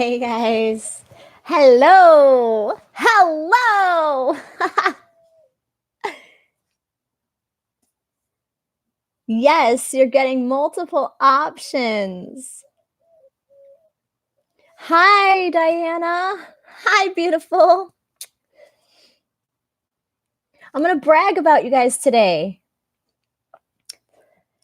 Hey guys. Hello. Hello. Yes, you're getting multiple options. Hi, Diana. Hi, beautiful. I'm going to brag about you guys today.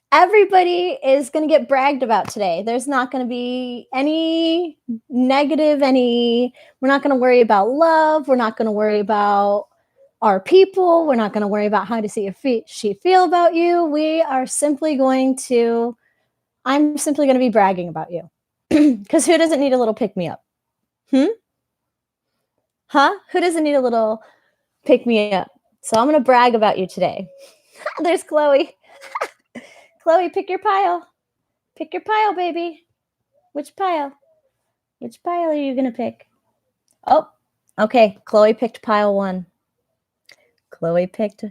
Everybody is going to get bragged about today. There's not going to be any negative, we're not going to worry about love. We're not going to worry about our people. We're not going to worry about how to see she feel about you. I'm simply going to be bragging about you. Because who doesn't need a little pick me up? Huh? Who doesn't need a little pick me up? So I'm going to brag about you today. There's Chloe. Chloe, pick your pile. Pick your pile, baby. Which pile? Which pile are you going to pick? Oh, okay. Chloe picked pile 1. Chloe picked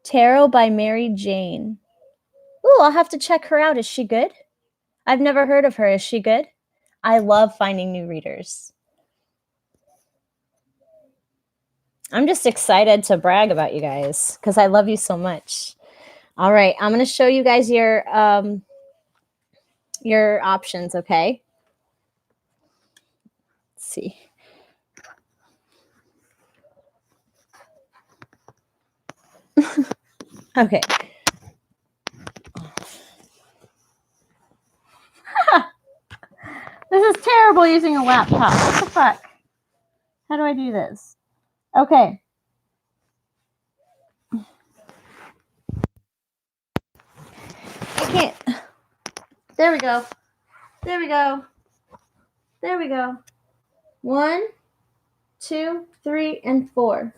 Tarot by Mary Jane. Ooh, I'll have to check her out. Is she good? I've never heard of her. Is she good? I love finding new readers. I'm just excited to brag about you guys because I love you so much. All right, I'm going to show you guys your options, okay? Let's see. Okay. This is terrible using a laptop. What the fuck? How do I do this? Okay. I can't. There we go. There we go. There we go. 1, 2, 3, and 4.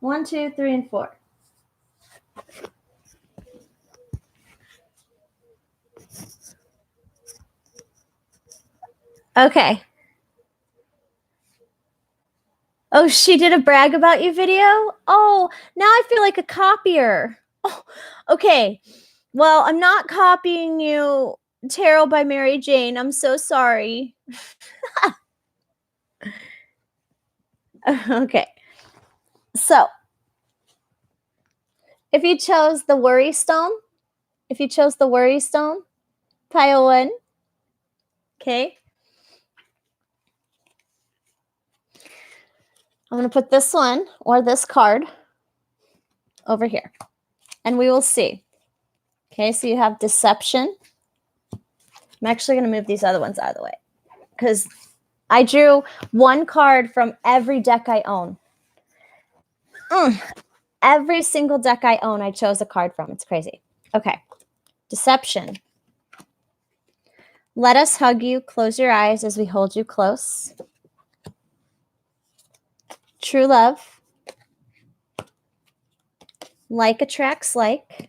1, 2, 3, and 4. Okay. Oh, she did a brag about you video? Oh, now I feel like a copier. Oh, okay. Well, I'm not copying you, Tarot by Mary Jane. I'm so sorry. Okay. So, if you chose the Worry Stone, pile 1, okay? I'm going to put this one or this card over here, and we will see. Okay, so you have Deception. I'm actually going to move these other ones out of the way because I drew one card from every deck I own. Every single deck I own, I chose a card from. It's crazy. Okay, Deception. Let us hug you. Close your eyes as we hold you close. True Love. Like attracts like.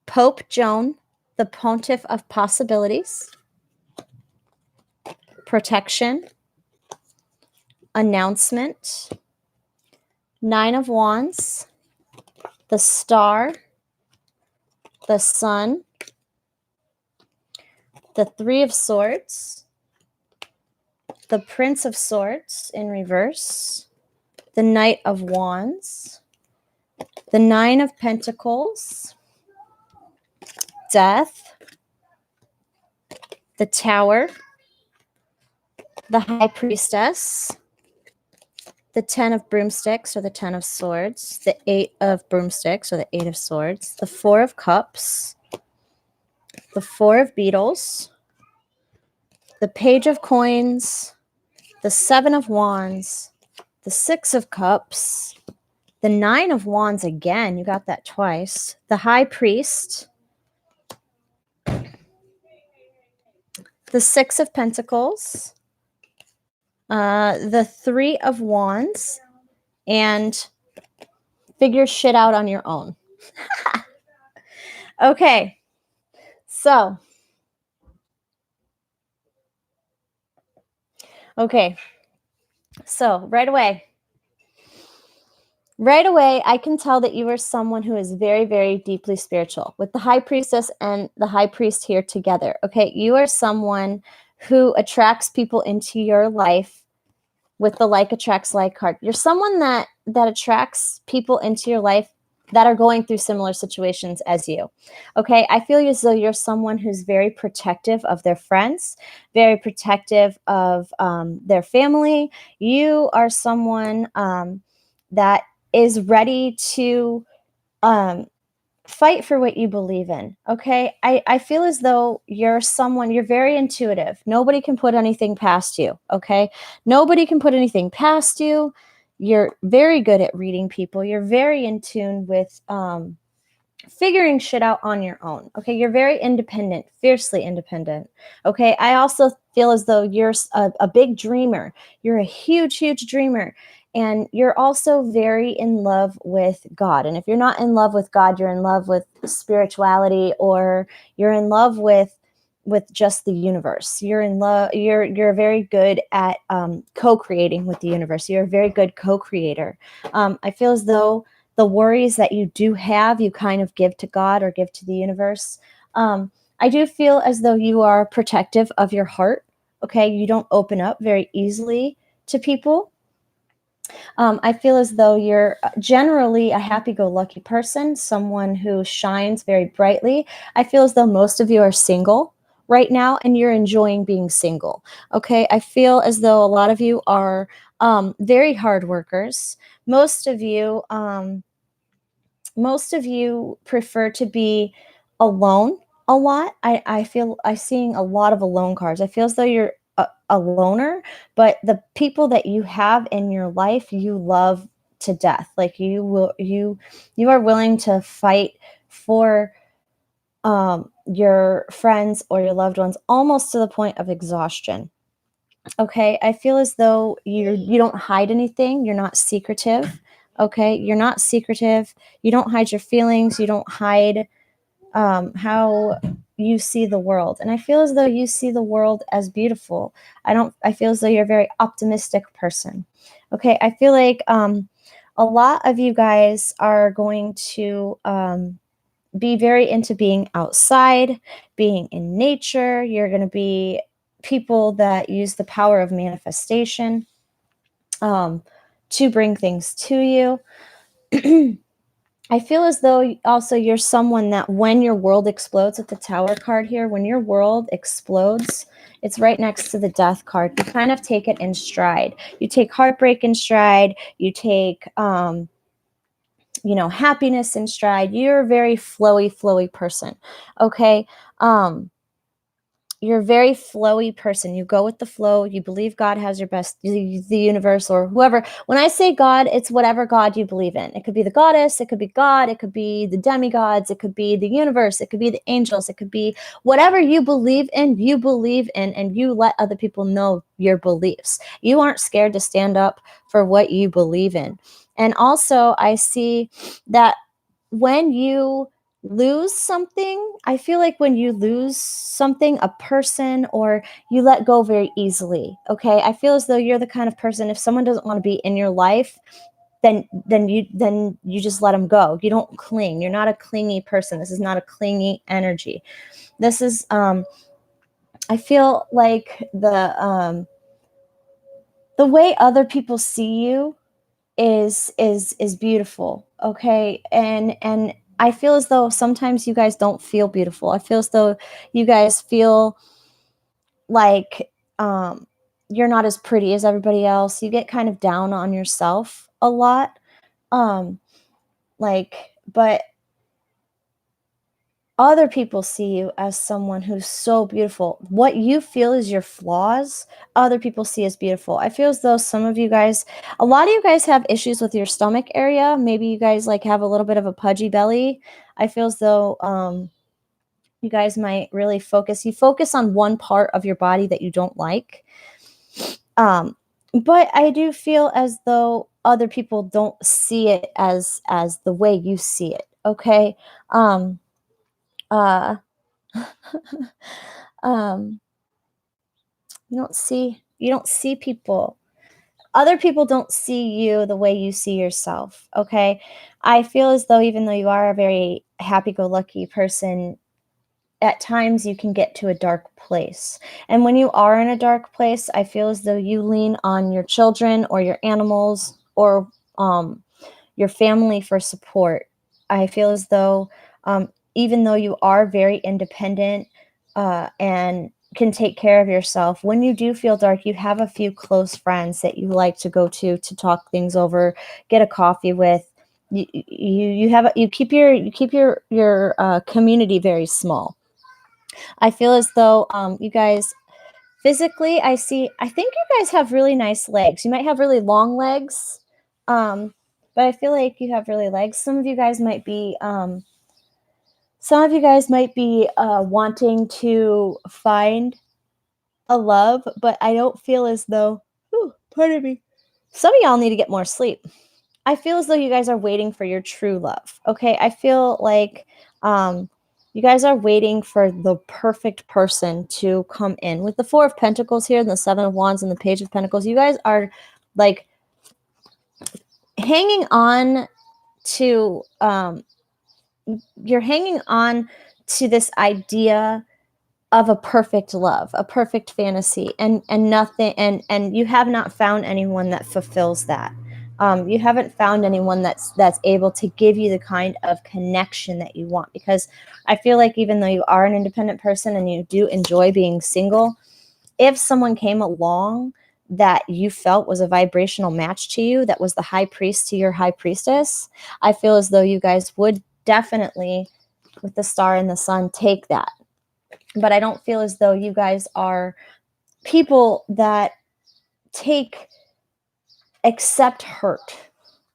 Pope Joan, the Pontiff of Possibilities. Protection. Announcement. 9 of Wands. The Star. The Sun. The 3 of Swords. The Prince of Swords in reverse. The Knight of Wands. The 9 of Pentacles. Death. The Tower. The High Priestess. The 10 of Broomsticks or the 10 of Swords. The 8 of Broomsticks or the 8 of Swords. The 4 of Cups. The 4 of Beetles. The Page of Coins. The 7 of Wands. The 6 of Cups. The 9 of Wands again. You got that twice. The High Priest. The 6 of Pentacles. The 3 of Wands. And figure shit out on your own. Okay. So. Okay. So right away. Right away, I can tell that you are someone who is very, very deeply spiritual, with the high priestess and the high priest here together. Okay, you are someone who attracts people into your life with the like attracts like card. You're someone that attracts people into your life that are going through similar situations as you. Okay, I feel as though you're someone who's very protective of their friends, very protective of their family. You are someone that is ready to um, fight for what you believe in. Okay. I feel as though you're very intuitive. Nobody can put anything past you. Okay. Nobody can put anything past you. You're very good at reading people. You're very in tune with figuring shit out on your own. Okay. You're very independent, fiercely independent. Okay. I also feel as though you're a big dreamer. You're a huge, huge dreamer. And you're also very in love with God. And if you're not in love with God, you're in love with spirituality, or you're in love with just the universe. You're in love. You're very good at co-creating with the universe. You're a very good co-creator. I feel as though the worries that you do have, you kind of give to God or give to the universe. I do feel as though you are protective of your heart. Okay, you don't open up very easily to people. I feel as though you're generally a happy-go-lucky person, someone who shines very brightly. I feel as though most of you are single right now and you're enjoying being single. Okay, I feel as though a lot of you are very hard workers. Most of you. Most of you prefer to be alone a lot. I feel I'm seeing a lot of alone cards. I feel as though you're a loner, but the people that you have in your life, you love to death. Like you are willing to fight for your friends or your loved ones almost to the point of exhaustion. Okay, I feel as though you don't hide anything. You're not secretive. Okay, you're not secretive. You don't hide your feelings. You don't hide how you see the world. And I feel as though you see the world as beautiful. I feel as though you're a very optimistic person. Okay, I feel like a lot of you guys are going to be very into being outside, being in nature. You're going to be people that use the power of manifestation um, to bring things to you. I feel as though also you're someone that when your world explodes, with the Tower card here, when your world explodes, it's right next to the Death card. You kind of take it in stride. You take heartbreak in stride. You take happiness in stride. You're a very flowy person. Okay. You're a very flowy person. You go with the flow. You believe God has your best, the universe or whoever. When I say God, it's whatever God you believe in. It could be the goddess, it could be God, it could be the demigods, it could be the universe, it could be the angels, it could be whatever you believe in, and you let other people know your beliefs. You aren't scared to stand up for what you believe in. And also, I see that when you lose something, I feel like when you lose something, a person, or you let go very easily. Okay, I feel as though you're the kind of person, if someone doesn't want to be in your life, then you just let them go. You don't cling. You're not a clingy person. This is not a clingy energy. This is I feel like the way other people see you is beautiful. Okay, and I feel as though sometimes you guys don't feel beautiful. I feel as though you guys feel like you're not as pretty as everybody else. You get kind of down on yourself a lot. um but other people see you as someone who's so beautiful. What you feel is your flaws, other people see as beautiful. I feel as though some of you guys, a lot of you guys have issues with your stomach area. Maybe you guys like have a little bit of a pudgy belly. I feel as though you guys might really focus. You focus on one part of your body that you don't like. But I do feel as though other people don't see it as the way you see it. Okay. Uh um you don't see people other people don't see you the way you see yourself. Okay. I feel as though even though you are a very happy-go-lucky person, at times you can get to a dark place. And when you are in a dark place, I feel as though you lean on your children or your animals or your family for support. I feel as though even though you are very independent and can take care of yourself, when you do feel dark, you have a few close friends that you like to go to talk things over, get a coffee with. You keep your community very small. I feel as though you guys physically, I think you guys have really nice legs. You might have really long legs, but I feel like you have really legs. Some of you guys might be wanting to find a love, but I don't feel as though. Ooh, pardon me. Some of y'all need to get more sleep. I feel as though you guys are waiting for your true love. Okay, I feel like you guys are waiting for the perfect person to come in. With the Four of Pentacles here and the Seven of Wands and the Page of Pentacles, you guys are like hanging on to you're hanging on to this idea of a perfect love, a perfect fantasy, and nothing, and you have not found anyone that fulfills that. You haven't found anyone that's able to give you the kind of connection that you want, because I feel like even though you are an independent person and you do enjoy being single, if someone came along that you felt was a vibrational match to you, that was the high priest to your high priestess, I feel as though you guys would definitely, with the star and the sun, take that. But I don't feel as though you guys are people that accept hurt.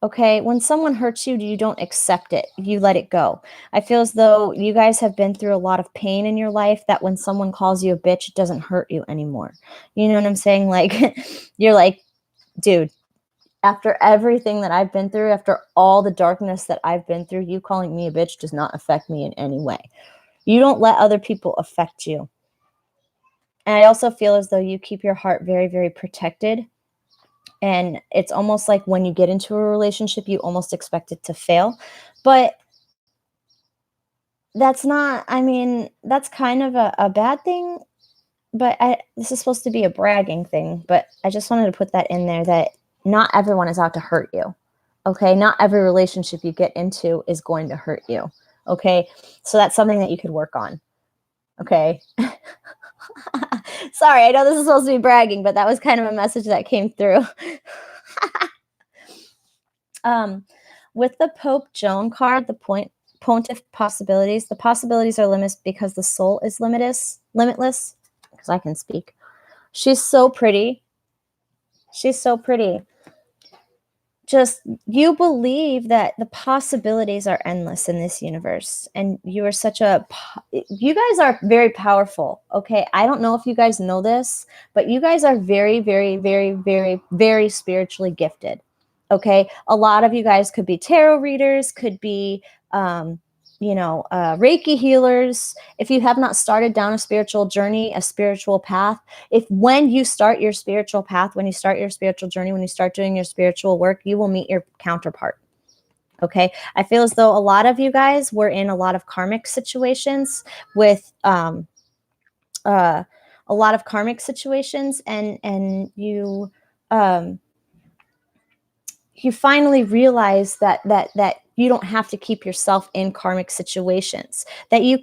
Okay, when someone hurts you, you don't accept it. You let it go. I feel as though you guys have been through a lot of pain in your life, that when someone calls you a bitch, it doesn't hurt you anymore. You know what I'm saying? Like, you're like, dude, after everything that I've been through, after all the darkness that I've been through, you calling me a bitch does not affect me in any way. You don't let other people affect you. And I also feel as though you keep your heart very, very protected. And it's almost like when you get into a relationship, you almost expect it to fail. But that's not, I mean, that's kind of a bad thing. But this is supposed to be a bragging thing. But I just wanted to put that in there, that not everyone is out to hurt you. Okay. Not every relationship you get into is going to hurt you. Okay. So that's something that you could work on. Okay. Sorry, I know this is supposed to be bragging, but that was kind of a message that came through. With the Pope Joan card, the pontiff possibilities, the possibilities are limitless because the soul is limitless, because I can speak. She's so pretty. She's so pretty. Just, you believe that the possibilities are endless in this universe, and you are you guys are very powerful. Okay, I don't know if you guys know this, but you guys are very, very, very, very, very spiritually gifted. Okay, a lot of you guys could be tarot readers, could be Reiki healers. If you have not started down a spiritual journey, a spiritual path, when you start your spiritual path, when you start your spiritual journey, when you start doing your spiritual work, you will meet your counterpart. Okay. I feel as though a lot of you guys were in a lot of karmic situations with, a lot of karmic situations, and you finally realize that you don't have to keep yourself in karmic situations, that you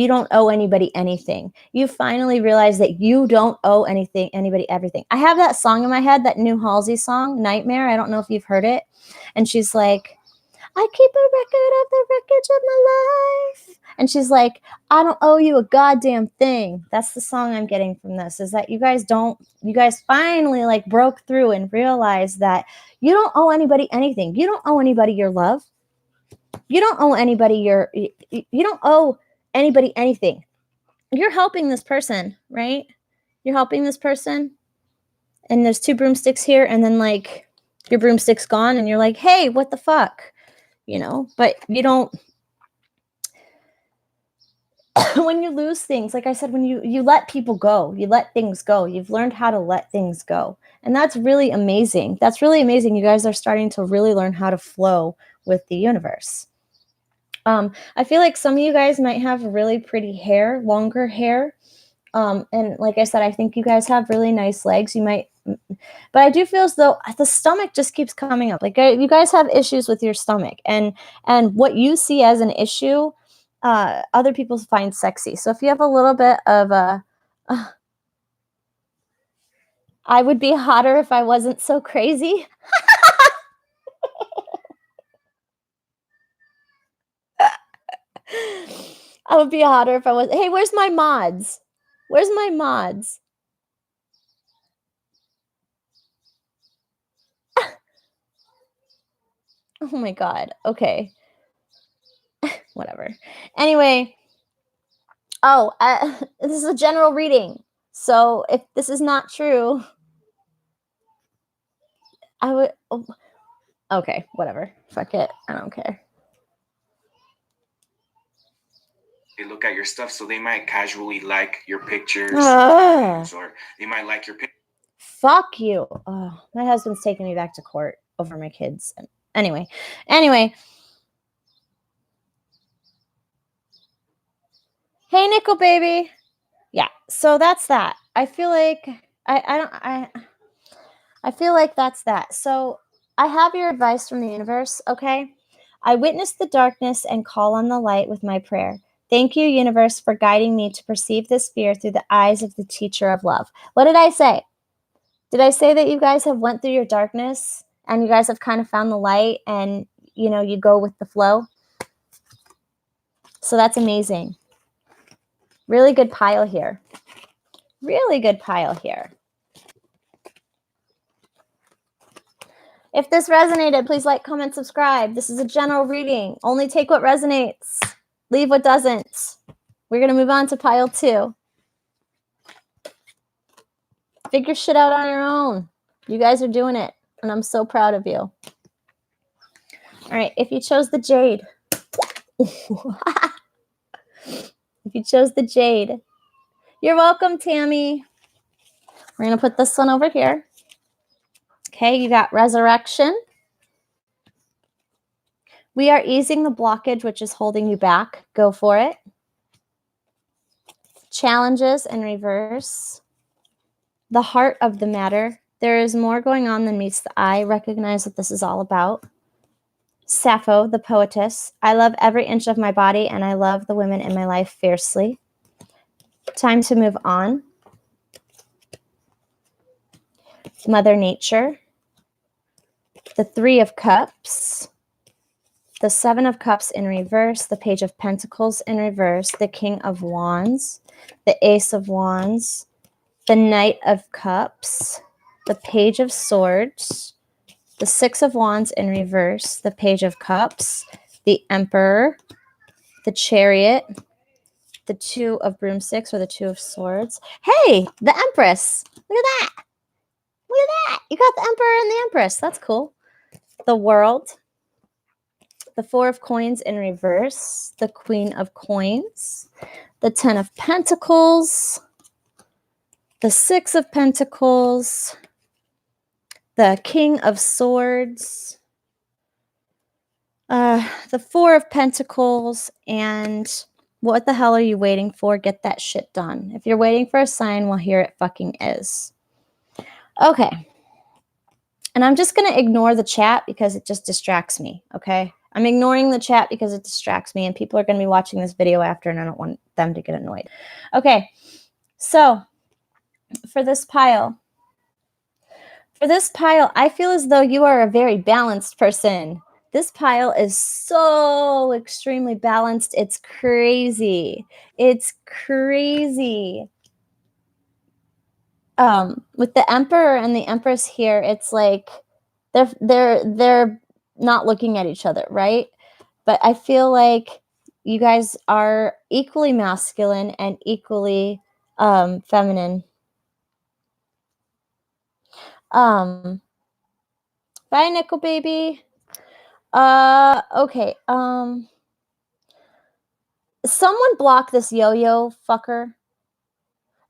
don't owe anybody anything. You finally realize that you don't owe anybody everything. I have that song in my head, that new Halsey song, Nightmare. I don't know if you've heard it. And she's like, I keep a record of the wreckage of my life. And she's like, I don't owe you a goddamn thing. That's the song I'm getting from this, is that you guys finally like broke through and realized that you don't owe anybody anything. You don't owe anybody your love. You don't owe anybody you don't owe anybody anything. You're helping this person, right? You're helping this person. And there's two broomsticks here, and then like your broomstick's gone, and you're like, hey, what the fuck? But you don't. when you lose things, like I said, when you let people go, you let things go, you've learned how to let things go. And that's really amazing. That's really amazing. You guys are starting to really learn how to flow with the universe. I feel like some of you guys might have really pretty hair, longer hair. And like I said, I think you guys have really nice legs. You might, but I do feel as though the stomach just keeps coming up. Like you guys have issues with your stomach, and what you see as an issue, other people find sexy. So if you have a little bit of a, I would be hotter if I wasn't so crazy. I would be hotter if I was. Hey, where's my mods? Where's my mods? Oh my God. Okay. Whatever. Anyway, oh, this is a general reading. So if this is not true, I would. Oh, okay, whatever. Fuck it. I don't care. They look at your stuff, so they might casually like your pictures, or they might like your picture. Fuck you. Oh, my husband's taking me back to court over my kids. Anyway. Hey, Nickel baby. Yeah. So that's that. I feel like I feel like that's that. So I have your advice from the universe. Okay. I witness the darkness and call on the light with my prayer. Thank you, universe, for guiding me to perceive this fear through the eyes of the teacher of love. What did I say? Did I say that you guys have went through your darkness and you guys have kind of found the light and, you go with the flow? So that's amazing. Really good pile here. Really good pile here. If this resonated, please like, comment, subscribe. This is a general reading. Only take what resonates. Leave what doesn't. We're going to move on to pile 2. Figure shit out on your own. You guys are doing it, and I'm so proud of you. All right, if you chose the jade. If you chose the jade. You're welcome, Tammy. We're going to put this one over here. Okay, you got resurrection. We are easing the blockage which is holding you back. Go for it. Challenges in reverse. The heart of the matter. There is more going on than meets the eye. Recognize what this is all about. Sappho, the poetess. I love every inch of my body and I love the women in my life fiercely. Time to move on. Mother Nature. The 3 of Cups. The 7 of Cups in reverse, the Page of Pentacles in reverse, the King of Wands, the Ace of Wands, the Knight of Cups, the Page of Swords, the 6 of Wands in reverse, the Page of Cups, the Emperor, the Chariot, the 2 of Broomsticks or the 2 of Swords. Hey, the Empress. Look at that. Look at that. You got the Emperor and the Empress. That's cool. The World. The 4 of Coins in reverse, the Queen of Coins, the 10 of Pentacles, the 6 of Pentacles, the King of Swords, the 4 of Pentacles, and what the hell are you waiting for? Get that shit done. If you're waiting for a sign, well, here it fucking is. Okay. And I'm just going to ignore the chat because it just distracts me, okay? I'm ignoring the chat because it distracts me and people are going to be watching this video after and I don't want them to get annoyed. Okay, so for this pile, I feel as though you are a very balanced person. This pile is so extremely balanced. It's crazy. It's crazy. With the Emperor and the Empress here, it's like they're not looking at each other, right? But I feel like you guys are equally masculine and equally feminine. Bye, Nickel baby. Okay. Someone block this yo-yo fucker.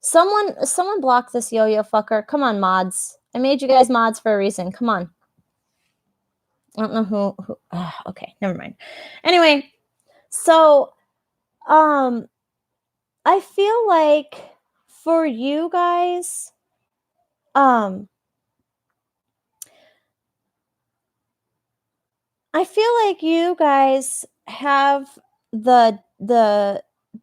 Someone block this yo-yo fucker. Come on, mods. I made you guys mods for a reason. Come on. I don't know who okay, never mind. Anyway, so I feel like for you guys, I feel like you guys have the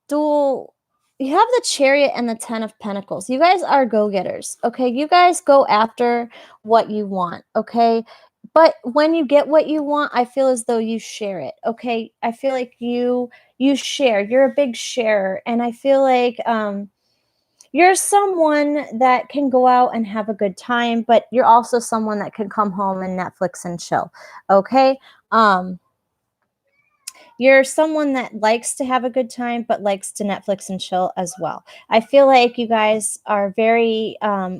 dual, you have the Chariot and the 10 of Pentacles. You guys are go-getters, okay? You guys go after what you want, okay? But when you get what you want, I feel as though you share it, okay? I feel like you share. You're a big sharer, and I feel like you're someone that can go out and have a good time, but you're also someone that can come home and Netflix and chill, okay? You're someone that likes to have a good time, but likes to Netflix and chill as well. I feel like you guys are very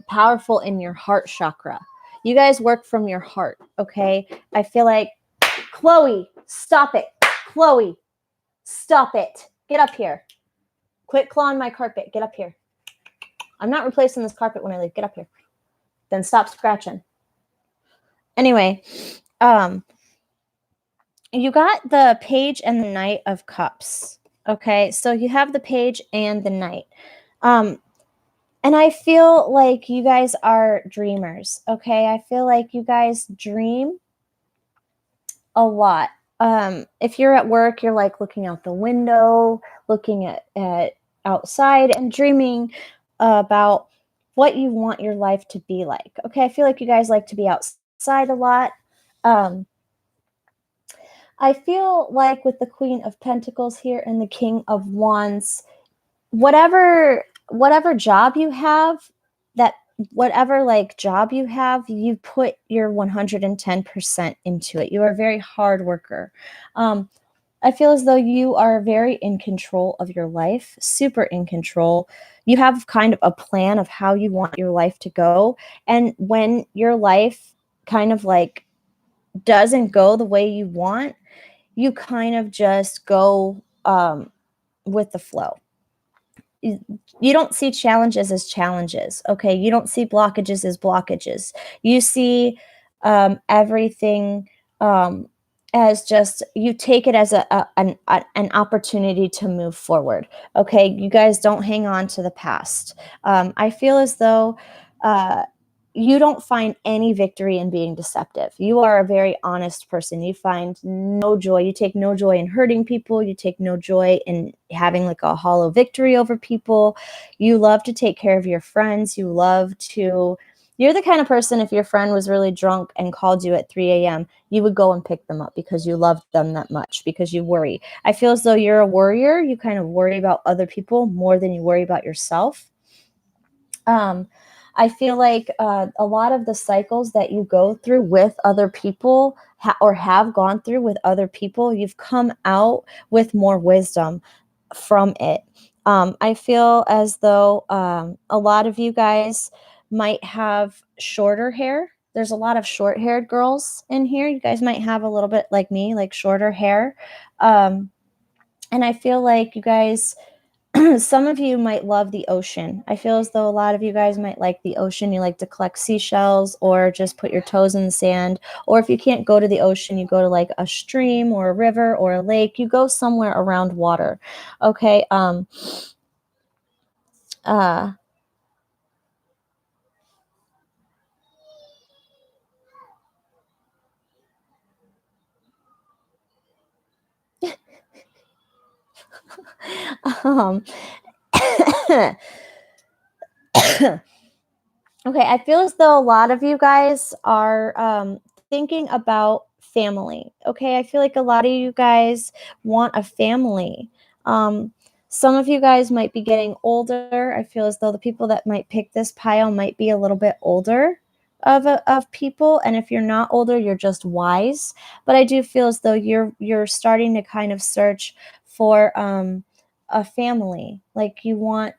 powerful in your heart chakra. You guys work from your heart, okay? I feel like, Chloe, stop it. Chloe, stop it. Get up here. Quit clawing my carpet. Get up here. I'm not replacing this carpet when I leave. Get up here. Then stop scratching. Anyway, you got the Page and the Knight of Cups. Okay, so you have the Page and the Knight. And I feel like you guys are dreamers. Okay, I feel like you guys dream a lot. If you're at work, you're like looking out the window, looking at outside and dreaming about what you want your life to be like. Okay, I feel like you guys like to be outside a lot. I feel like with the Queen of Pentacles here and the King of Wands, whatever job you have, that whatever like job you have, you put your 110% into it. You are a very hard worker. I feel as though you are very in control of your life, super in control. You have kind of a plan of how you want your life to go. And when your life kind of like doesn't go the way you want, you kind of just go with the flow. You don't see challenges as challenges, okay? You don't see blockages as blockages. You see everything as just, you take it as an opportunity to move forward, okay? You guys don't hang on to the past. I feel as though you don't find any victory in being deceptive. You are a very honest person. You find no joy. You take no joy in hurting people. You take no joy in having like a hollow victory over people. You love to take care of your friends. You're the kind of person, if your friend was really drunk and called you at 3 a.m., you would go and pick them up because you love them that much, because you worry. I feel as though you're a worrier. You kind of worry about other people more than you worry about yourself. I feel like a lot of the cycles that you go through with other people or have gone through with other people, you've come out with more wisdom from it. I feel as though a lot of you guys might have shorter hair. There's a lot of short-haired girls in here. You guys might have a little bit like me, like shorter hair. And I feel like you guys, some of you might love the ocean. I feel as though a lot of you guys might like the ocean. You like to collect seashells or just put your toes in the sand. Or if you can't go to the ocean, you go to like a stream or a river or a lake. You go somewhere around water. Okay. um Okay, I feel as though a lot of you guys are thinking about family. Okay, I feel like a lot of you guys want a family. Some of you guys might be getting older. I feel as though the people that might pick this pile might be a little bit older of people, and if you're not older, you're just wise. But I do feel as though you're starting to kind of search for a family. Like you want,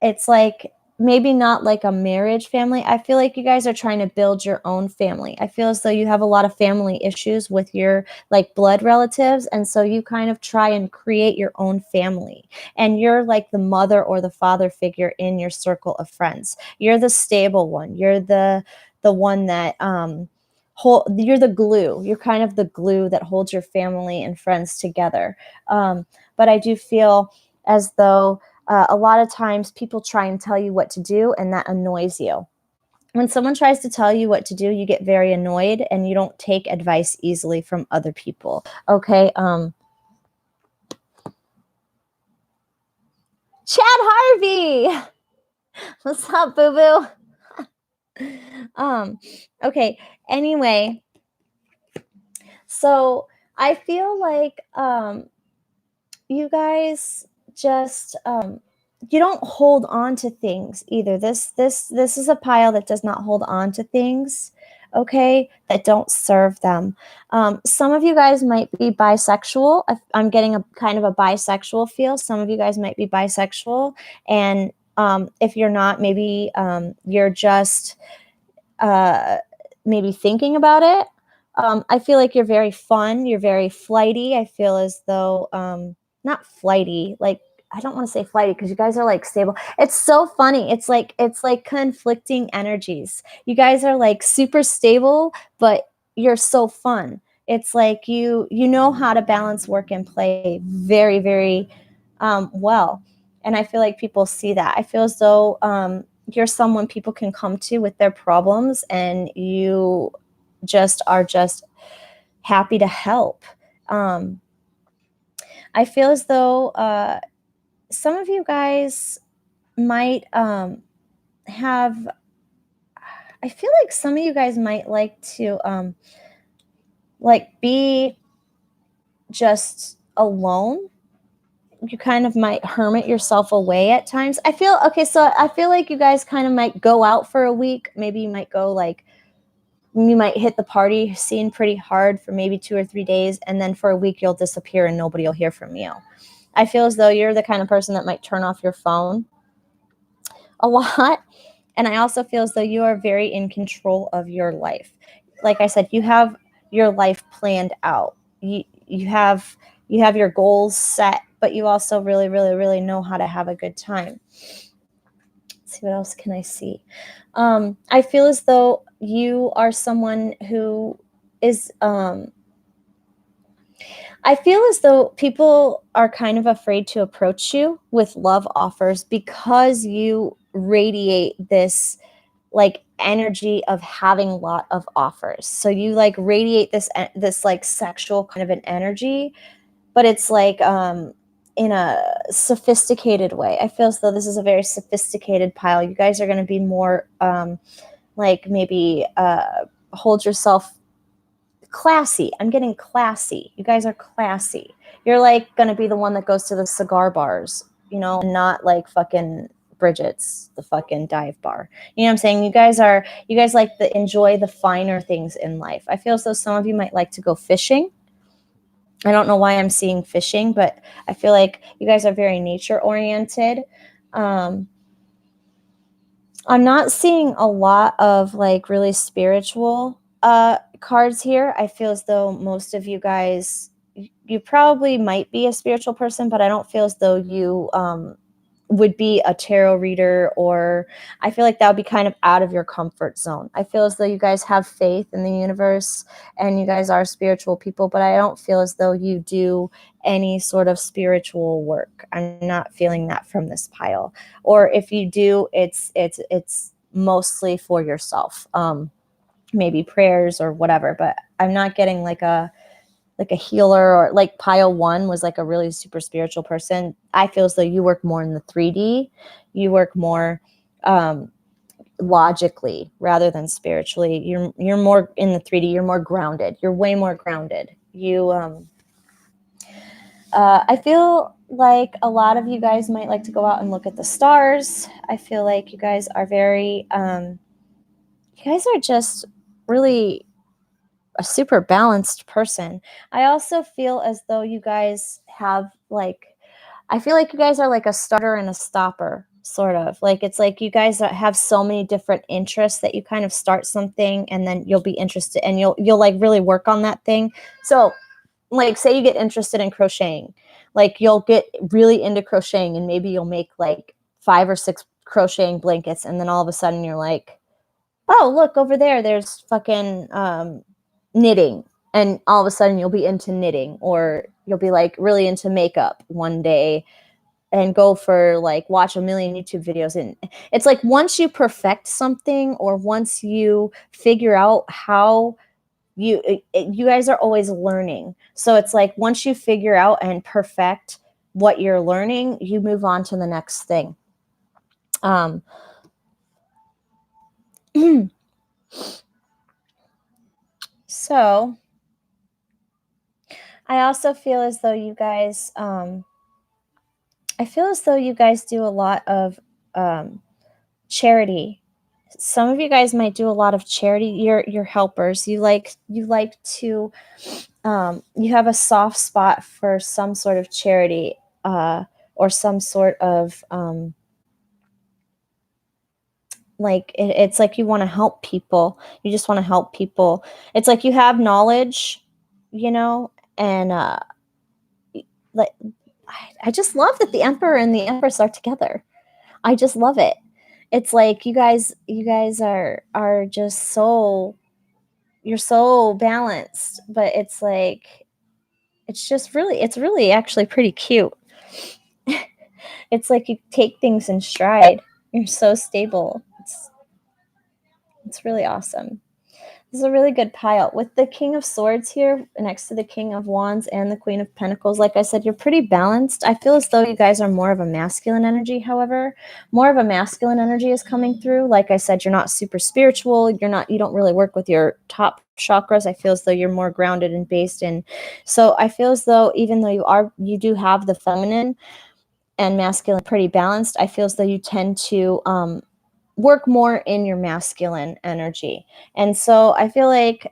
it's like maybe not like a marriage family. I feel like you guys are trying to build your own family. I feel as though you have a lot of family issues with your like blood relatives. And so you kind of try and create your own family. And you're like the mother or the father figure in your circle of friends. You're the stable one. You're the one that you're the glue. You're kind of the glue that holds your family and friends together. But I do feel as though a lot of times people try and tell you what to do, and that annoys you. When someone tries to tell you what to do, you get very annoyed and you don't take advice easily from other people. Okay. Chad Harvey. What's up, boo boo? Okay. Anyway, so I feel like you guys just you don't hold on to things either. This is a pile that does not hold on to things, okay, that don't serve them. Some of you guys might be bisexual. I'm getting a kind of a bisexual feel. Some of you guys might be bisexual, and if you're not, maybe you're just uh, maybe thinking about it. I feel like you're very fun. You're very flighty. I feel as though not flighty, like I don't want to say flighty because you guys are like stable. It's so funny. It's like conflicting energies. You guys are like super stable, but you're so fun. It's like you know how to balance work and play very very well, and I feel like people see that. I feel as though you're someone people can come to with their problems, and you just are just happy to help. Um, I feel as though some of you guys might have. I feel like some of you guys might like to like be just alone. You kind of might hermit yourself away at times. I feel okay, so I feel like you guys kind of might go out for a week. Maybe you might go like you might hit the party scene pretty hard for maybe 2 or 3 days, and then for a week you'll disappear and nobody will hear from you. I feel as though you're the kind of person that might turn off your phone a lot. And I also feel as though you are very in control of your life. Like I said, you have your life planned out. You have your goals set, but you also really, really, really know how to have a good time. Let's see, what else can I see? I feel as though you are someone who is I feel as though people are kind of afraid to approach you with love offers because you radiate this like energy of having a lot of offers. So you like radiate this like sexual kind of an energy, but it's like in a sophisticated way. I feel as though this is a very sophisticated pile. You guys are going to be more like maybe hold yourself classy. I'm getting classy. You guys are classy. You're like going to be the one that goes to the cigar bars, and not like fucking Bridget's, the fucking dive bar. You know what I'm saying? You guys like to enjoy the finer things in life. I feel as though some of you might like to go fishing. I don't know why I'm seeing fishing, but I feel like you guys are very nature oriented. Um, I'm not seeing a lot of like really spiritual cards here. I feel as though most of you guys, you probably might be a spiritual person, but I don't feel as though you would be a tarot reader, or I feel like that would be kind of out of your comfort zone. I feel as though you guys have faith in the universe and you guys are spiritual people, but I don't feel as though you do any sort of spiritual work. I'm not feeling that from this pile. Or if you do, it's mostly for yourself. Maybe prayers or whatever, but I'm not getting like a healer, or like pile one was like a really super spiritual person. I feel as though you work more in the 3D. You work more logically rather than spiritually. You're more in the 3D. You're more grounded. You're way more grounded. I feel like a lot of you guys might like to go out and look at the stars. I feel like you guys are very you guys are just really a super balanced person. I also feel as though you guys have like, I feel like you guys are like a starter and a stopper. sort of. Like, it's like you guys have so many different interests that you kind of start something and then you'll be interested and you'll like really work on that thing. So like, say you get interested in crocheting, like you'll get really into crocheting and maybe you'll make like 5 or 6 crocheting blankets. And then all of a sudden you're like, oh, look over there, there's fucking knitting. And all of a sudden you'll be into knitting, or you'll be like really into makeup one day and go for like watch a million YouTube videos. And it's like once you perfect something, or once you figure out how you guys are always learning. So it's like once you figure out and perfect what you're learning, you move on to the next thing. So I also feel as though you guys I feel as though you guys do a lot of charity. Some of you guys might do a lot of charity. You're helpers. You like to you have a soft spot for some sort of charity, or some sort of like it's like you want to help people. You just want to help people. It's like you have knowledge, and like I just love that the Emperor and the Empress are together. I just love it. It's like you guys are just so, you're so balanced, but it's like it's really actually pretty cute. It's like you take things in stride. You're so stable. It's really awesome. This is a really good pile. With the King of Swords here next to the King of Wands and the Queen of Pentacles, like I said, you're pretty balanced. I feel as though you guys are more of a masculine energy, however. More of a masculine energy is coming through. Like I said, you're not super spiritual. You don't really work with your top chakras. I feel as though you're more grounded and based in. So I feel as though even though you do have the feminine and masculine pretty balanced, I feel as though you tend to work more in your masculine energy. And so I feel like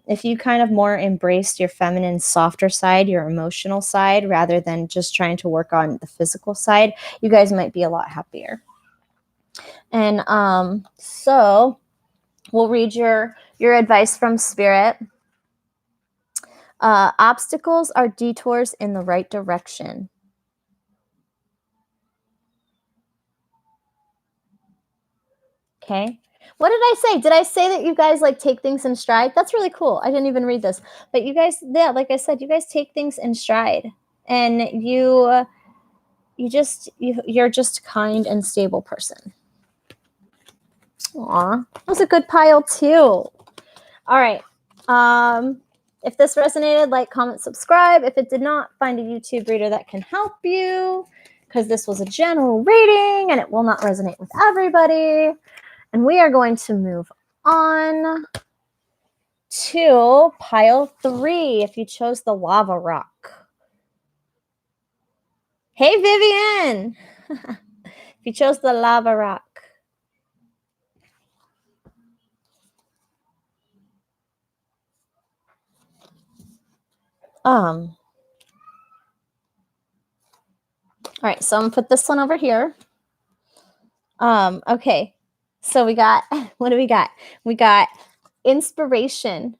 if you kind of more embraced your feminine, softer side, your emotional side, rather than just trying to work on the physical side, you guys might be a lot happier. And so we'll read your advice from Spirit. Obstacles are detours in the right direction. Okay. What did I say? Did I say that you guys like take things in stride? That's really cool. I didn't even read this. But you guys, yeah, like I said, you guys take things in stride. And you're just a kind and stable person. Aw, that was a good pile too. All right. If this resonated, like, comment, subscribe. If it did not, find a YouTube reader that can help you, because this was a general reading and it will not resonate with everybody. And we are going to move on to pile 3 if you chose the lava rock. Hey, Vivian! If you chose the lava rock. All right, so I'm gonna put this one over here. Okay, so we got, what do we got? We got inspiration.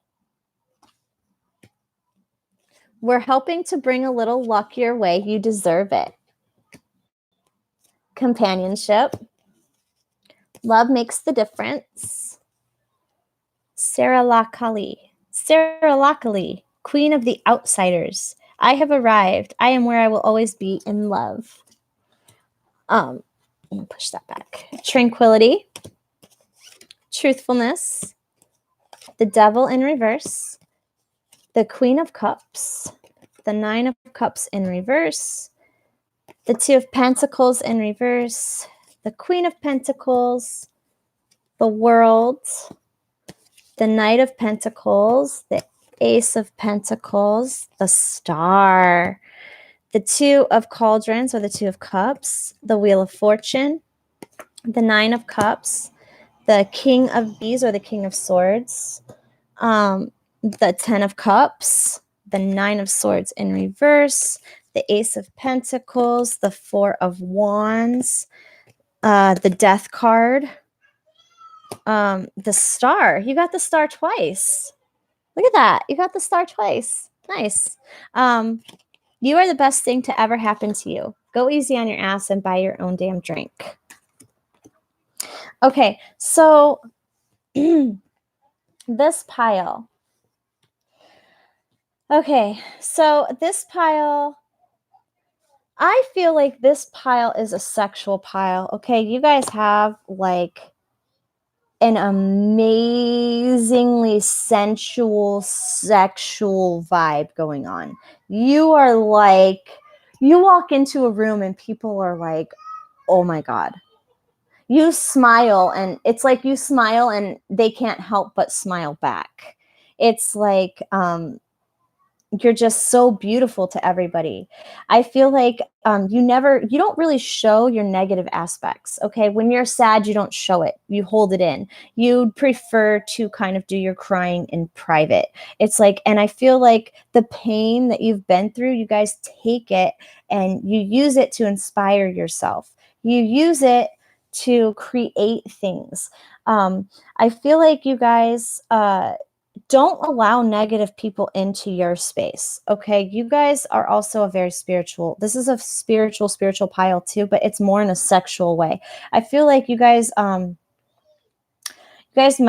We're helping to bring a little luck your way. You deserve it. Companionship. Love makes the difference. Sarah Lakali, Queen of the Outsiders. I have arrived. I am where I will always be in love. I'm gonna push that back. Tranquility. Truthfulness. The Devil in reverse. The Queen of Cups. The Nine of Cups in reverse. The Two of Pentacles in reverse. The Queen of Pentacles. The World. The Knight of Pentacles. The Ace of Pentacles. The Star. The Two of Cauldrons, or the Two of Cups. The Wheel of Fortune. The Nine of Cups. The King of Bees, or the King of Swords. The Ten of Cups. The Nine of Swords in reverse. The Ace of Pentacles. The Four of Wands. the Death card, the Star. You got the Star twice. Look at that. You got the Star twice. Nice. You are the best thing to ever happen to you. Go easy on your ass and buy your own damn drink. Okay, so this pile. Okay, so this pile, I feel like this pile is a sexual pile. Okay, you guys have like an amazingly sensual, sexual vibe going on. You are like, you walk into a room and people are like, oh my God. You smile and it's like you smile and they can't help but smile back. It's like, you're just so beautiful to everybody. I feel like you don't really show your negative aspects. Okay. When you're sad, you don't show it. You hold it in. You prefer to kind of do your crying in private. It's like, and I feel like the pain that you've been through, you guys take it and you use it to inspire yourself. You use it to create things. I feel like you guys, don't allow negative people into your space. Okay. You guys are also a very spiritual. This is a spiritual pile too, but it's more in a sexual way. I feel like you guys might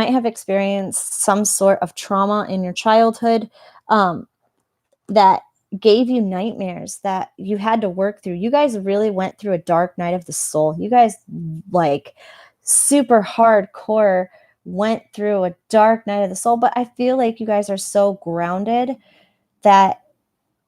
have experienced some sort of trauma in your childhood that gave you nightmares that you had to work through. You guys really went through a dark night of the soul. You guys like super hardcore went through a dark night of the soul, but I feel like you guys are so grounded that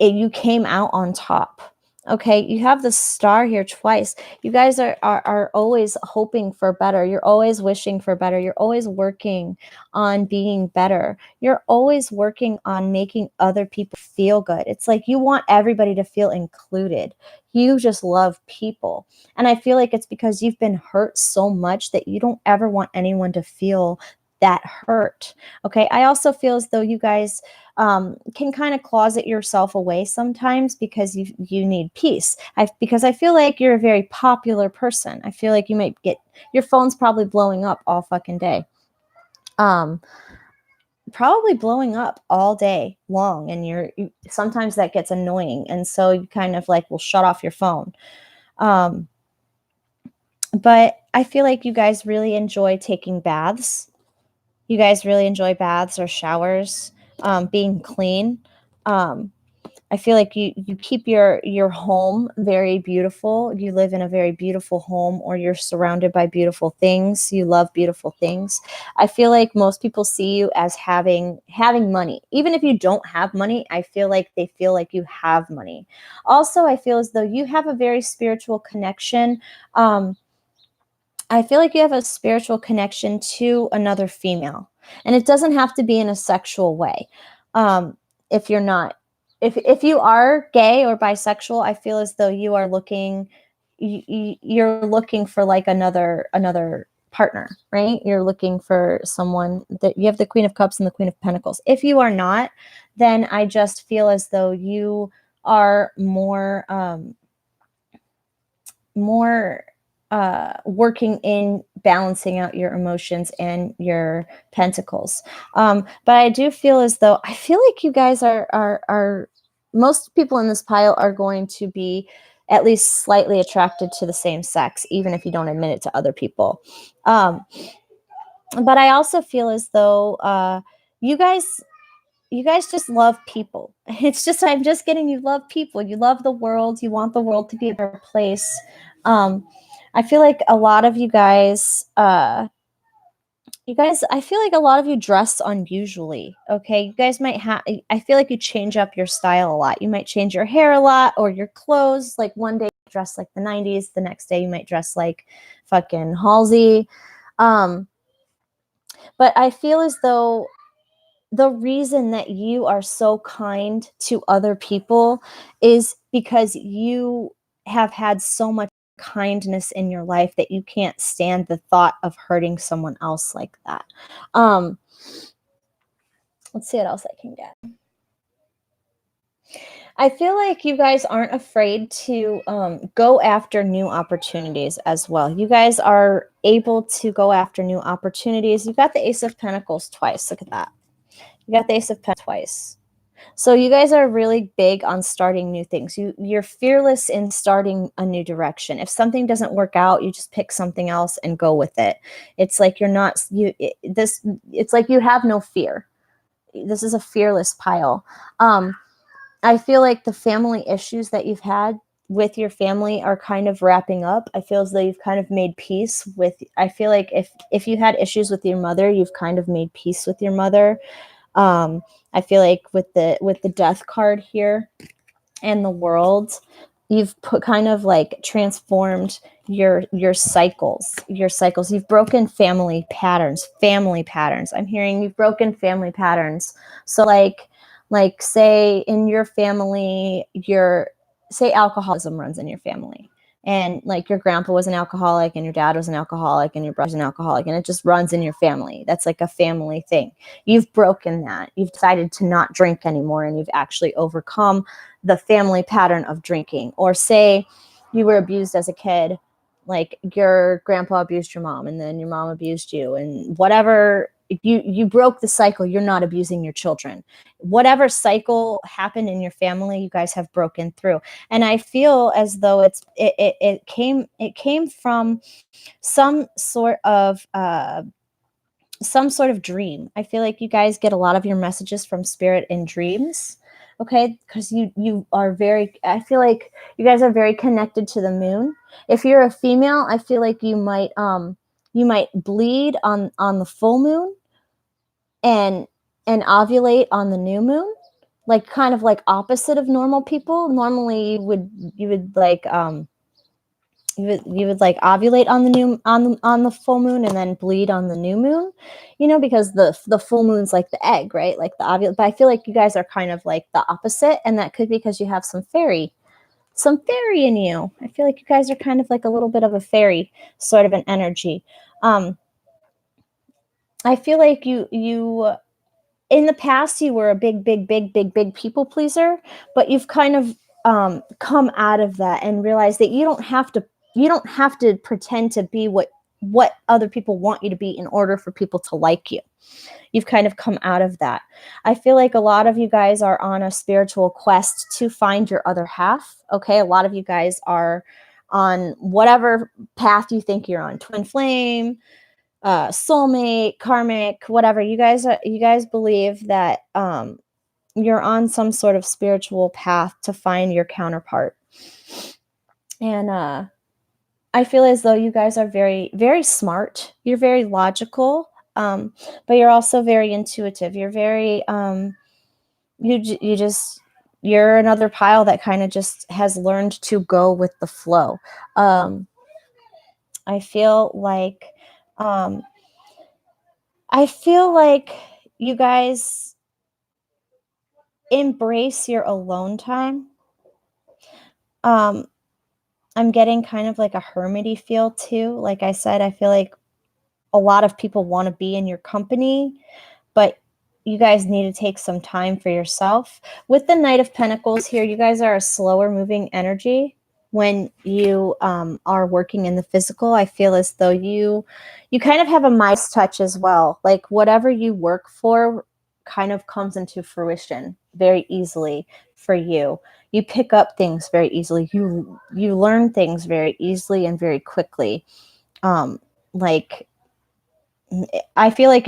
you came out on top. Okay, you have the Star here twice. You guys are always hoping for better. You're always wishing for better. You're always working on being better. You're always working on making other people feel good. It's like you want everybody to feel included. You just love people. And I feel like it's because you've been hurt so much that you don't ever want anyone to feel that hurt. Okay, I also feel as though you guys can kind of closet yourself away sometimes because you need peace. Because I feel like you're a very popular person. I feel like you might get your phone's probably blowing up all fucking day. Probably blowing up all day long, and sometimes that gets annoying, and so you kind of like will shut off your phone. But I feel like you guys really enjoy taking baths. You guys really enjoy baths or showers, being clean. I feel like you keep your home very beautiful. You live in a very beautiful home, or you're surrounded by beautiful things. You love beautiful things. I feel like most people see you as having money. Even if you don't have money, I feel like they feel like you have money. Also, I feel as though you have a very spiritual connection. I feel like you have a spiritual connection to another female, and it doesn't have to be in a sexual way. If you're not, if you are gay or bisexual, I feel as though you are looking, you're looking for like another partner, right? You're looking for someone that you have the Queen of Cups and the Queen of Pentacles. If you are not, then I just feel as though you are more working in balancing out your emotions and your pentacles. But I do feel as though I feel like you guys are most people in this pile are going to be at least slightly attracted to the same sex, even if you don't admit it to other people. But I also feel as though you guys just love people. It's just, I'm just getting, you love people. You love the world. You want the world to be a better place. I feel like a lot of I feel like a lot of you dress unusually. Okay. You guys might I feel like you change up your style a lot. You might change your hair a lot or your clothes. Like one day you dress like the 90s. The next day you might dress like fucking Halsey. But I feel as though the reason that you are so kind to other people is because you have had so much kindness in your life that you can't stand the thought of hurting someone else like that. Let's see what else I can get. I feel like you guys aren't afraid to go after new opportunities as well. You guys are able to go after new opportunities. You got the Ace of Pentacles twice. Look at that. You got the Ace of Pentacles twice. So you guys are really big on starting new things. You're fearless in starting a new direction. If something doesn't work out, you just pick something else and go with it. It's like you're not it's like you have no fear. This is a fearless pile. I feel like the family issues that you've had with your family are kind of wrapping up. I feel as though you've kind of made peace with, I feel like if you had issues with your mother, you've kind of made peace with your mother. I feel like with the death card here and the world, you've put kind of like transformed your cycles. You've broken family patterns. I'm hearing you've broken family patterns. So like say in your family, say alcoholism runs in your family, and like your grandpa was an alcoholic and your dad was an alcoholic and your brother's an alcoholic, and it just runs in your family. That's like a family thing. You've broken that. You've decided to not drink anymore, and you've actually overcome the family pattern of drinking. Or say you were abused as a kid, like your grandpa abused your mom and then your mom abused you, and whatever, you broke the cycle. You're not abusing your children. Whatever cycle happened in your family, you guys have broken through. And I feel as though it came from some sort of dream. I feel like you guys get a lot of your messages from spirit in dreams. Okay, because you are very, I feel like you guys are very connected to the moon. If you're a female, I feel like you might bleed on the full moon and ovulate on the new moon, like kind of like opposite of normal people. Normally you would like you would like ovulate on the new on the full moon and then bleed on the new moon, because the full moon's like the egg, right? Like the ovule. But I feel like you guys are kind of like the opposite, and that could be because you have some fairy in you. I feel like you guys are kind of like a little bit of a fairy sort of an energy. I feel like you in the past you were a big people pleaser, but you've kind of come out of that and realized that you don't have to pretend to be what other people want you to be in order for people to like you. You've kind of come out of that. I feel like a lot of you guys are on a spiritual quest to find your other half. Okay, a lot of you guys are on whatever path you think you're on, twin flame, soulmate, karmic, whatever. You guys believe that you're on some sort of spiritual path to find your counterpart. And I feel as though you guys are very, very smart. You're very logical, but you're also very intuitive. You're very you're another pile that kind of just has learned to go with the flow. I feel like you guys embrace your alone time. I'm getting kind of like a hermity feel too. Like I said, I feel like a lot of people want to be in your company, but you guys need to take some time for yourself. With the Knight of Pentacles here, you guys are a slower moving energy. When you are working in the physical, I feel as though you kind of have a Midas touch as well. Like whatever you work for kind of comes into fruition very easily for you. You pick up things very easily. You learn things very easily and very quickly. Like I feel like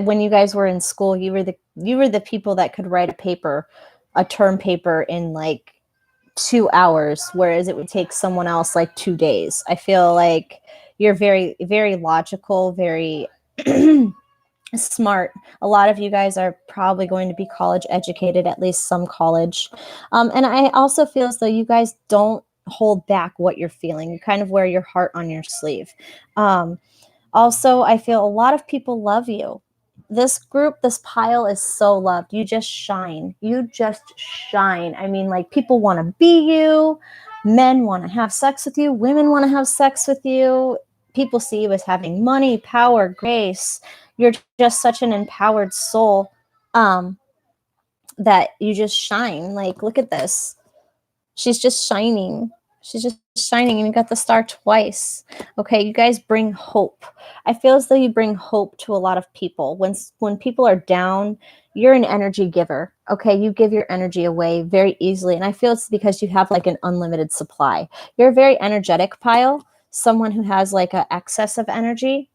when you guys were in school, you were the people that could write a term paper in like 2 hours, whereas it would take someone else like 2 days. I feel like you're very, very logical, very smart. A lot of you guys are probably going to be college educated, at least some college. And I also feel as though you guys don't hold back what you're feeling. You kind of wear your heart on your sleeve. Also, I feel a lot of people love you. This pile is so loved. You just shine. I mean, like people want to be you. Men want to have sex with you. Women want to have sex with you. People see you as having money, power, grace. You're just such an empowered soul. that you just shine. Like, look at this. She's just shining. She's just shining, and you got the star twice. Okay, you guys bring hope. I feel as though you bring hope to a lot of people. When people are down, you're an energy giver. Okay, you give your energy away very easily, and I feel it's because you have like an unlimited supply. You're a very energetic pile, someone who has like an excess of energy.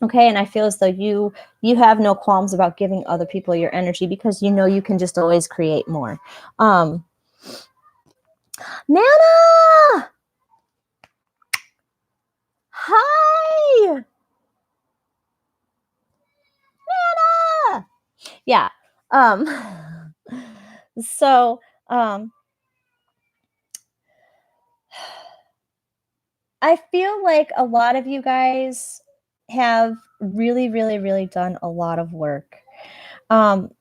Okay, and I feel as though you have no qualms about giving other people your energy because you know you can just always create more. Nana! Hi! Nana! Yeah. So, I feel like a lot of you guys have really, really, really done a lot of work. And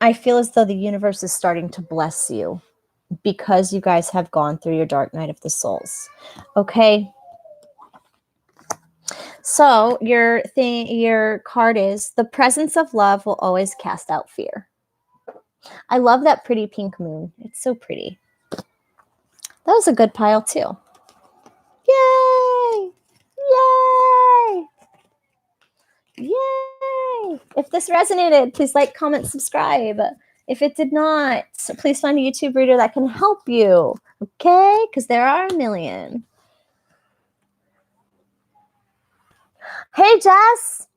I feel as though the universe is starting to bless you because you guys have gone through your dark night of the souls. Okay? So, your card is the presence of love will always cast out fear. I love that pretty pink moon. It's so pretty. That was a good pile too. Yay! Yay! Yay! If this resonated, please like, comment, subscribe. If it did not, please find a YouTube reader that can help you. Okay? Because there are a million. Hey, Jess!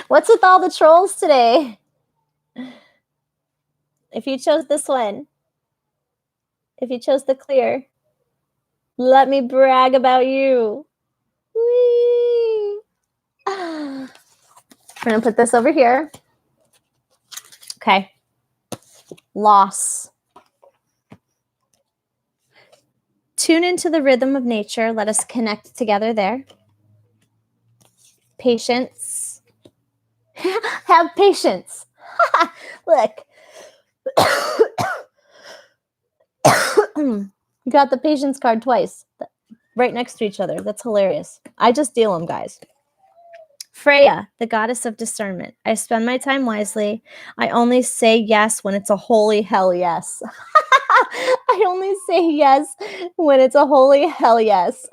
What's with all the trolls today? If you chose this one, if you chose the clear, let me brag about you. Whee! We're going to put this over here. Okay. Loss. Tune into the rhythm of nature. Let us connect together there. Patience. Have patience. Look. You got the patience card twice. Right next to each other. That's hilarious. I just deal them, guys. Freya, the goddess of discernment. I spend my time wisely. I only say yes when it's a holy hell yes. I only say yes when it's a holy hell yes.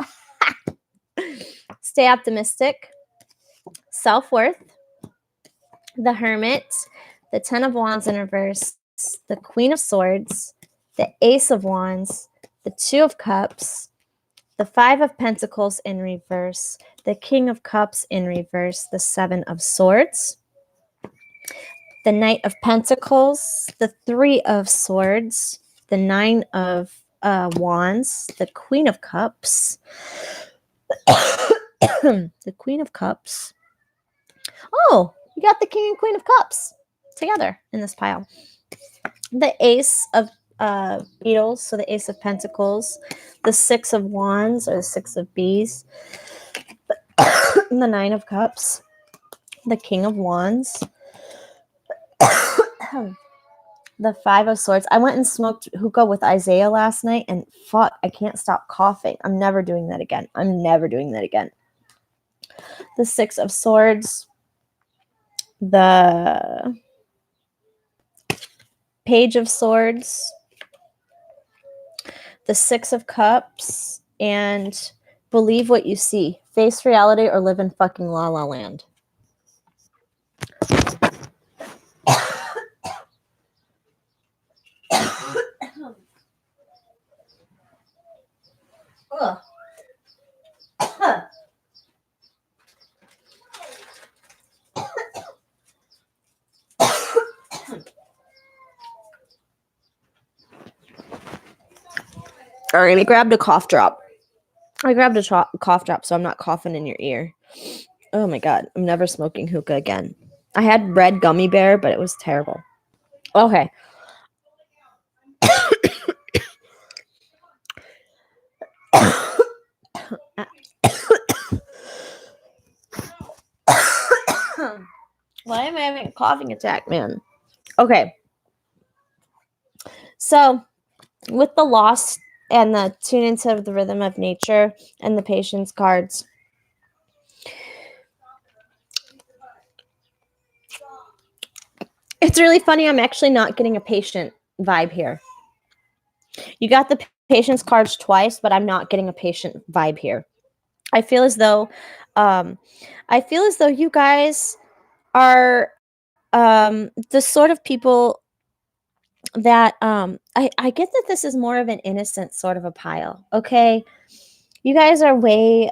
Stay optimistic. Self-worth. The Hermit. The Ten of Wands in reverse. The Queen of Swords. The Ace of Wands. The Two of Cups. The Five of Pentacles in reverse. The King of Cups in reverse. The Seven of Swords. The Knight of Pentacles. The Three of Swords. The Nine of Wands. The Queen of Cups. The Queen of Cups. Oh, you got the King and Queen of Cups together in this pile. The Ace of Beetles, so the Ace of Pentacles. The Six of Wands, or the Six of Bees. The Nine of Cups. The King of Wands. The Five of Swords. I went and smoked hookah with Isaiah last night, and fuck, I can't stop coughing. I'm never doing that again. The Six of Swords. The Page of Swords. The Six of Cups. And believe what you see. Face reality or live in fucking La La Land. All right, I grabbed a cough drop. Cough drop so I'm not coughing in your ear. Oh my god, I'm never smoking hookah again. I had red gummy bear, but it was terrible. Okay. Why am I having a coughing attack, man? Okay. So, with the loss and the tune into the rhythm of nature and the patience cards. It's really funny. I'm actually not getting a patient vibe here. You got the patience cards twice, but I'm not getting a patient vibe here. I feel as though you guys are the sort of people that I get that this is more of an innocent sort of a pile. Okay. You guys are way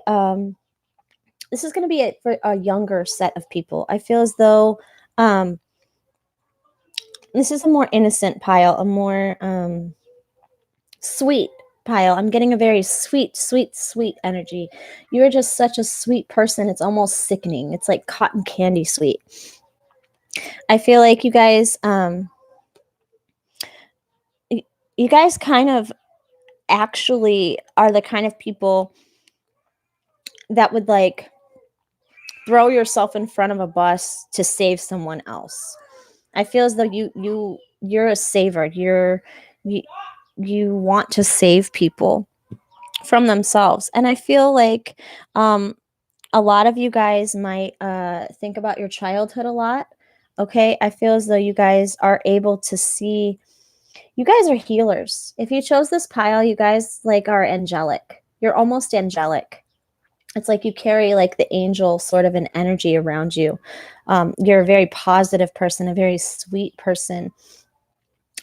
this is going to be for a younger set of people. I feel as though this is a more innocent pile, a more sweet pile. I'm getting a very sweet, sweet, sweet energy. You're just such a sweet person. It's almost sickening. It's like cotton candy sweet. I feel like you guys kind of actually are the kind of people that would like throw yourself in front of a bus to save someone else. I feel as though you're a saver. You want to save people from themselves. And I feel like a lot of you guys might think about your childhood a lot. Okay. I feel as though you guys are able to see, you guys are healers. If you chose this pile, you guys like are angelic. You're almost angelic. It's like you carry like the angel sort of an energy around you. You're a very positive person, a very sweet person.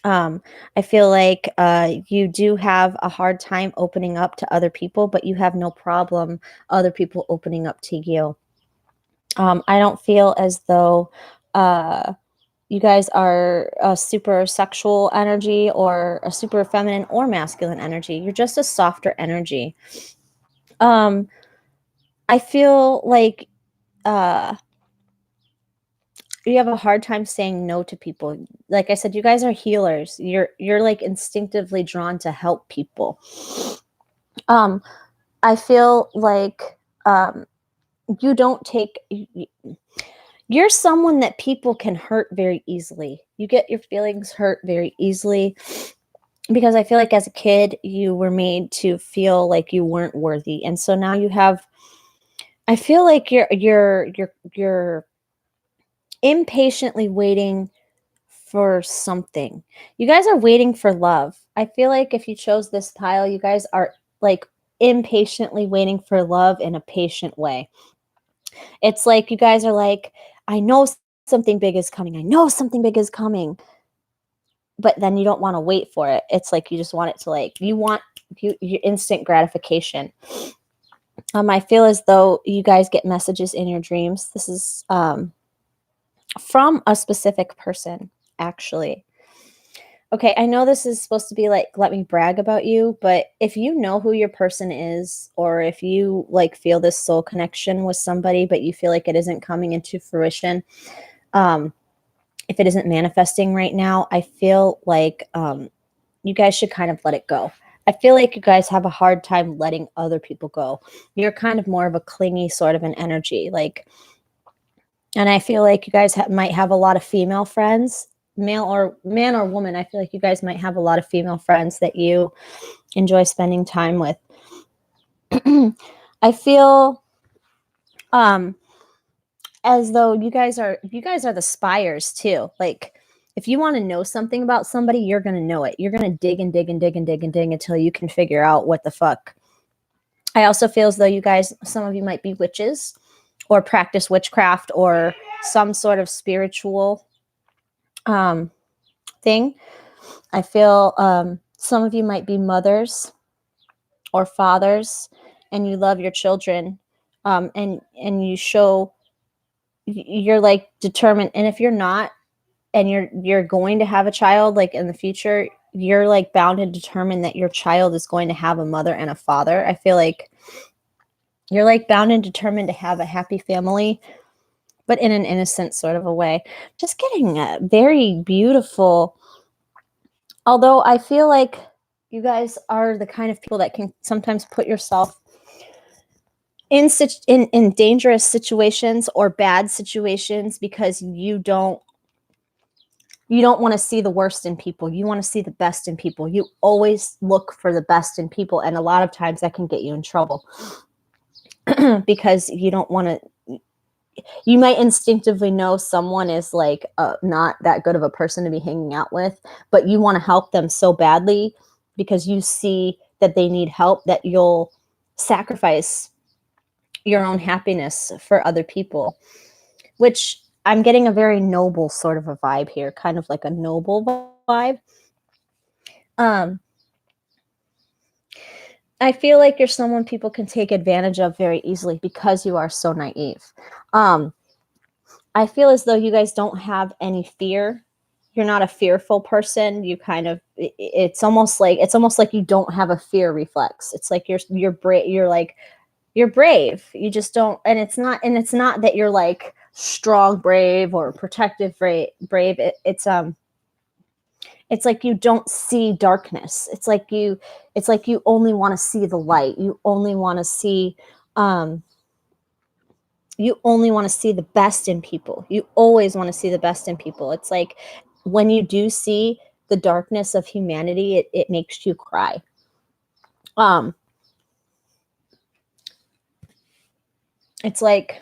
I feel like you do have a hard time opening up to other people, but you have no problem other people opening up to you. I don't feel as though you guys are a super sexual energy or a super feminine or masculine energy. You're just a softer energy. I feel like you have a hard time saying no to people. Like I said, you guys are healers. You're like instinctively drawn to help people. I feel like you don't take. You're someone that people can hurt very easily. You get your feelings hurt very easily because I feel like as a kid you were made to feel like you weren't worthy, and so now you have. I feel like you're impatiently waiting for something. You guys are waiting for love. I feel like if you chose this pile, you guys are like impatiently waiting for love in a patient way. It's like you guys are like, I know something big is coming. I know something big is coming. But then you don't want to wait for it. It's like you just want it to like, you want your instant gratification. I feel as though you guys get messages in your dreams. This is from a specific person, actually. Okay, I know this is supposed to be like, let me brag about you, but if you know who your person is, or if you like feel this soul connection with somebody, but you feel like it isn't coming into fruition, if it isn't manifesting right now, I feel like you guys should kind of let it go. I feel like you guys have a hard time letting other people go. You're kind of more of a clingy sort of an energy, like, and I feel like you guys might have a lot of female friends, male or man or woman. I feel like you guys might have a lot of female friends that you enjoy spending time with. I feel as though you guys are the spiers too. Like if you want to know something about somebody, you're going to know it. You're going to dig and dig and dig and dig and dig until you can figure out what the fuck. I also feel as though you guys, some of you might be witches or practice witchcraft or some sort of spiritual thing. I feel some of you might be mothers or fathers, and you love your children, and you show you're like determined. And if you're not, and you're going to have a child like in the future, you're like bound and determined that your child is going to have a mother and a father. I feel like you're like bound and determined to have a happy family, but in an innocent sort of a way. Just getting a very beautiful. Although I feel like you guys are the kind of people that can sometimes put yourself in dangerous situations or bad situations because you don't you don't want to see the worst in people. You want to see the best in people. You always look for the best in people. And a lot of times that can get you in trouble because you don't want to, you might instinctively know someone is like not that good of a person to be hanging out with, but you want to help them so badly because you see that they need help that you'll sacrifice your own happiness for other people, which I'm getting a very noble sort of a vibe here, kind of like a noble vibe. I feel like you're someone people can take advantage of very easily because you are so naive. I feel as though you guys don't have any fear. You're not a fearful person. You kind of, it's almost like you don't have a fear reflex. It's like you're brave. You're brave. You just don't, and it's not that you're like strong, brave or protective, brave. It's like you don't see darkness. It's like you only want to see the light. You only want to see, the best in people. You always want to see the best in people. It's like when you do see the darkness of humanity, it makes you cry. It's like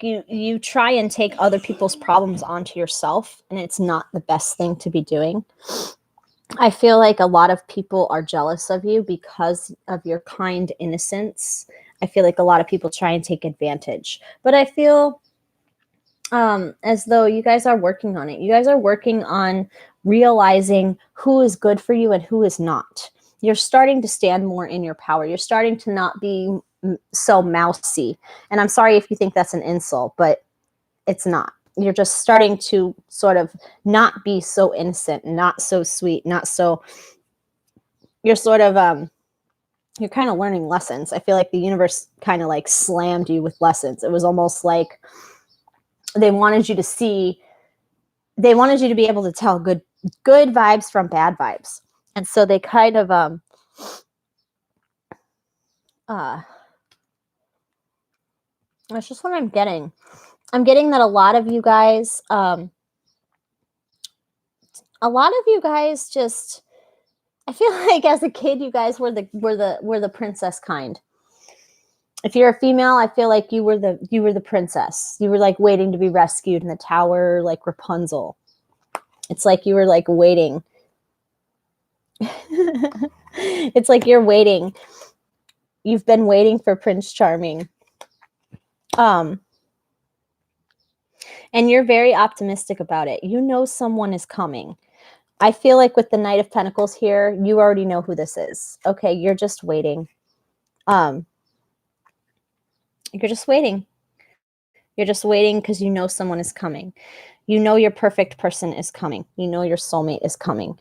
you try and take other people's problems onto yourself, and it's not the best thing to be doing. I feel like a lot of people are jealous of you because of your kind innocence. I feel like a lot of people try and take advantage, but I feel as though you guys are working on it. You guys are working on realizing who is good for you and who is not. You're starting to stand more in your power. You're starting to not be so mousy. And I'm sorry if you think that's an insult, but it's not. You're just starting to sort of not be so innocent, not so sweet, not so, you're sort of, you're kind of learning lessons. I feel like the universe kind of like slammed you with lessons. It was almost like they wanted you to be able to tell good vibes from bad vibes. And so they kind of, that's just what I'm getting. I'm getting that a lot of you guys just, I feel like as a kid, you guys were the princess kind. If you're a female, I feel like you were the princess. You were like waiting to be rescued in the tower, like Rapunzel. It's like you were like waiting. It's like you're waiting. You've been waiting for Prince Charming. And you're very optimistic about it. You know someone is coming. I feel like with the Knight of Pentacles here, you already know who this is. Okay, you're just waiting. You're just waiting. You're just waiting because you know someone is coming. You know your perfect person is coming. You know your soulmate is coming.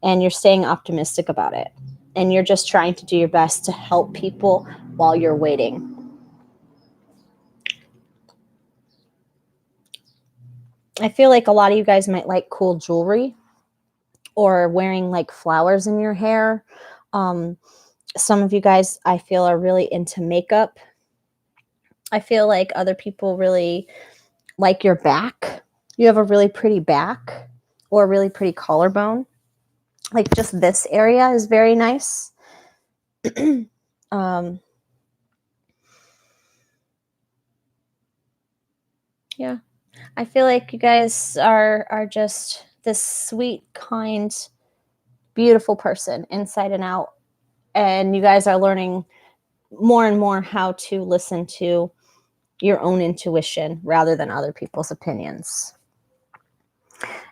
And you're staying optimistic about it. And you're just trying to do your best to help people while you're waiting. I feel like a lot of you guys might like cool jewelry or wearing like flowers in your hair. Some of you guys, I feel, are really into makeup. I feel like other people really like your back. You have a really pretty back or a really pretty collarbone. Like just this area is very nice. Yeah. I feel like you guys are just this sweet, kind, beautiful person inside and out. And you guys are learning more and more how to listen to your own intuition rather than other people's opinions.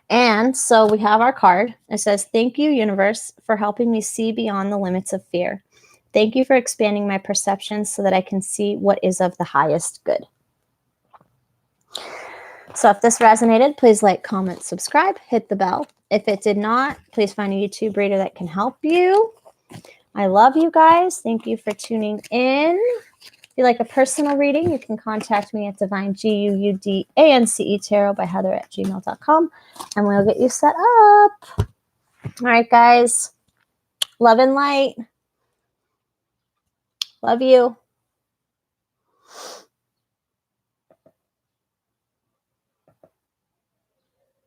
And so we have our card. It says, "Thank you, universe, for helping me see beyond the limits of fear. Thank you for expanding my perceptions so that I can see what is of the highest good." So if this resonated, please like, comment, subscribe, hit the bell. If it did not, please find a YouTube reader that can help you. I love you guys. Thank you for tuning in. If you like a personal reading, you can contact me at divineguudancetarotbyheather@gmail.com and we'll get you set up. All right, guys. Love and light. Love you.